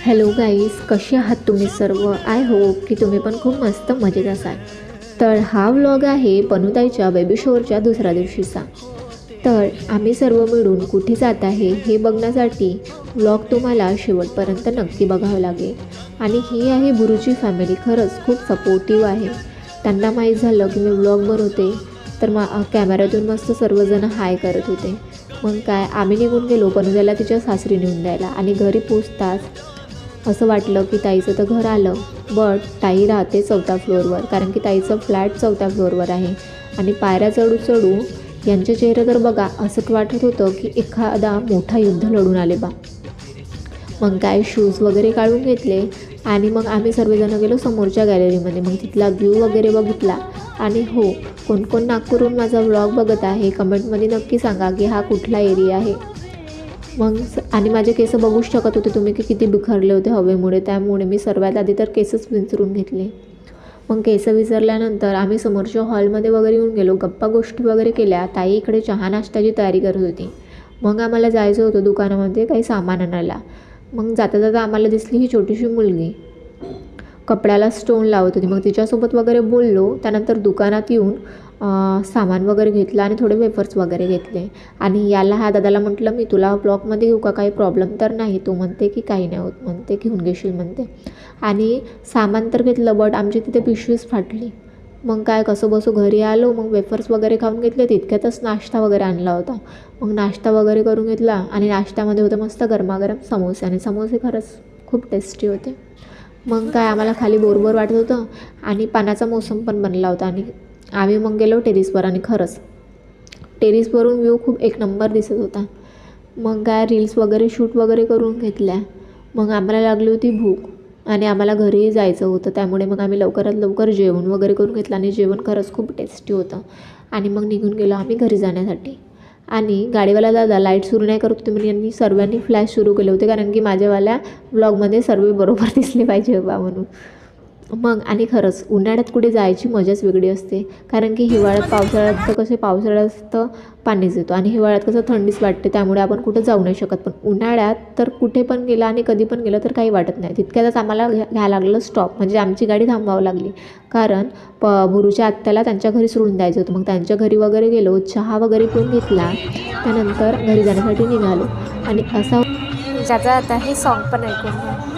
Hello guys, कसे आहात तुम्ही सर्व? आय होप की तुम्ही पण खूप मस्त मजेत असाल. तर हा व्लॉग आहे पनुताईच्या बेबी शोअरच्या दुसऱ्या दिवशीचा. तर आम्ही सर्व मिळून कुठे जात आहे हे बघण्यासाठी व्लॉग तुम्हाला शेवटपर्यंत नक्की बघावं लागेल. आणि ही आहे बुरूची फॅमिली, खरंच खूप सपोर्टिव्ह आहे. त्यांना माहीत झालं की मी व्लॉग बनवते तर कॅमेऱ्यातून मस्त सर्वजण हाय करत होते. मग काय, आम्ही निघून गेलो पनुजाला तिच्या सासरी नेऊन द्यायला. आणि घरी पोचताच असं वाटलं की ताईचं तर घर आलं, बट ताई राहते 4थ्या फ्लोअरवर, कारण की ताईचं फ्लॅट 4थ्या फ्लोअरवर आहे. आणि पायऱ्या चढू चढू यांचे चेहरे तर बघा, असं वाटत होतं की एखादा मोठा युद्ध लढून आले बा. मग काय, शूज वगैरे काढून घेतले आणि मग आम्ही सर्वजण गेलो समोरच्या गॅलरीमध्ये. मग तिथला व्ह्यू वगैरे बघितला. आणि हो, कोण कोण नागपूरहून माझा व्लॉग बघत आहे कमेंटमध्ये नक्की सांगा की हा कुठला एरिया आहे. मग आणि माझे केस बघूच शकत होते तुम्ही की किती बिखरले होते हवेमुळे, त्यामुळे मी सर्वात आधी तर केसच विंचरून घेतले. मग केस विसरल्यानंतर आम्ही समोरच्या हॉलमध्ये वगैरे येऊन गेलो, गप्पा गोष्टी वगैरे केल्या. ताई इकडे चहा नाश्त्याची तयारी करत होती. मग आम्हाला जायचं होतं दुकानामध्ये काही सामान आणायला. मग जाता जाता आम्हाला दिसली ही छोटीशी मुलगी कपड्याला स्टोन लावत होती. मग तिच्यासोबत वगैरे बोललो. त्यानंतर दुकानात येऊन सामान वगैरे घेतलं आणि थोडे वेफर्स वगैरे घेतले. आणि ह्या दादाला म्हटलं, मी तुला ब्लॉगमध्ये घेऊ का, काही प्रॉब्लेम तर नाही? तो म्हणते की काही नाही होत, म्हणते घेऊन घेशील म्हणते. आणि सामान तर घेतलं, बट आमची तिथे पिशवीच फाटली. मग काय, कसं बसू घरी आलो. मग वेफर्स वगैरे खाऊन घेतले. तितक्यातच नाश्ता वगैरे आणला होता. मग नाश्ता वगैरे करून घेतला. आणि नाश्त्यामध्ये होतं मस्त गरमागरम समोसे, आणि समोसे खरंच खूप टेस्टी होते. मग काय, आम्हाला खाली बोर वाटत होतं आणि पाण्याचा मोसम पण बनला होता. आणि आम्ही मग गेलो टेरिसवर. आणि खरंच टेरिसवरून व्ह्यू खूप एक नंबर दिसत होता. मग काय, रील्स वगैरे शूट वगैरे करून घेतल्या. मग आम्हाला लागली होती भूक आणि आम्हाला घरीही जायचं होतं, त्यामुळे मग आम्ही लवकरात लवकर जेवण वगैरे करून घेतलं. आणि जेवण खरंच खूप टेस्टी होतं. आणि मग निघून गेलो आम्ही घरी जाण्यासाठी. आणि गाडीवाला दादा लाईट सुरू नाही करत होते म्हणून यांनी सर्वांनी फ्लॅश सुरू केले होते, कारण की माझ्यावाल्या व्लॉगमध्ये सर्व बरोबर दिसले पाहिजे बा म्हणून. मग आणि खरंच उन्हाळ्यात कुठे जायची मजाच वेगळी असते, कारण की हिवाळ्यात पावसाळ्यात तर कसे, पावसाळ्यात पाणीच येतो आणि हिवाळ्यात कसं थंडीच वाटते, त्यामुळे आपण कुठं जाऊ नाही शकत. पण उन्हाळ्यात तर कुठे पण गेला आणि कधी पण गेलं तर काही वाटत नाही. तितक्यातच आम्हाला घ्यायला लागलं स्टॉप, म्हणजे आमची गाडी थांबावं लागली, कारण बुरूच्या आत्याला त्यांच्या घरी सोडून द्यायचं होतं. मग त्यांच्या घरी वगैरे गेलो, चहा वगैरे पिऊन घेतला, त्यानंतर घरी जाण्यासाठी निघालो. आणि असा ज्याचा आता हे सॉन्ग पण ऐकून